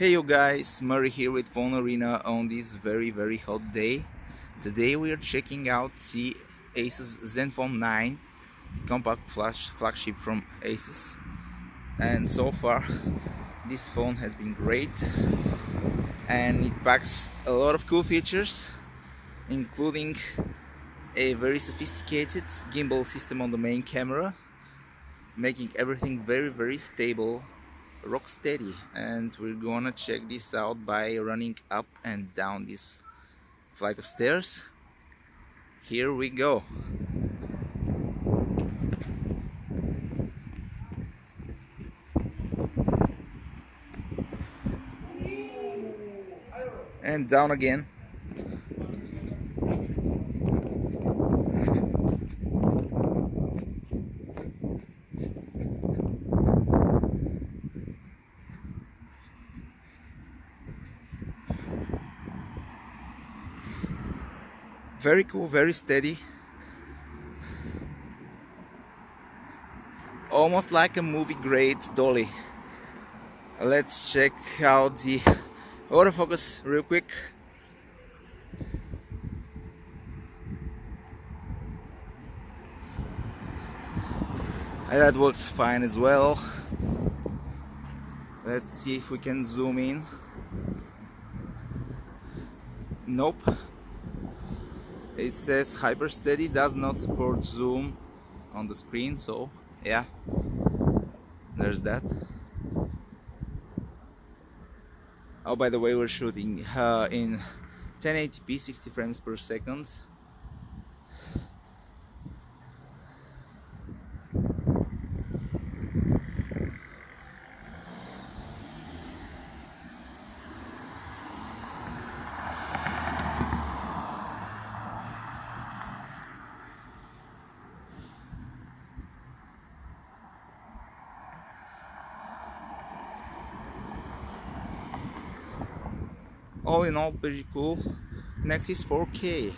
Hey you guys, Murray here with PhoneArena on this very hot day. Today we are checking out the Asus Zenfone 9 compact flagship from Asus, and so far this phone has been great and it packs a lot of cool features, including a very sophisticated gimbal system on the main camera, making everything very stable, rock steady. And we're gonna check this out by running up and down this flight of stairs. Here we go. And down again. Very cool, very steady. Almost like a movie grade dolly. Let's check out the autofocus real quick. And that works fine as well. Let's see if we can zoom in. Nope. It says hyper steady, does not support zoom on the screen, so yeah, there's that. Oh, by the way, we're shooting in 1080p 60 frames per second. All in all, pretty cool. Next is 4K.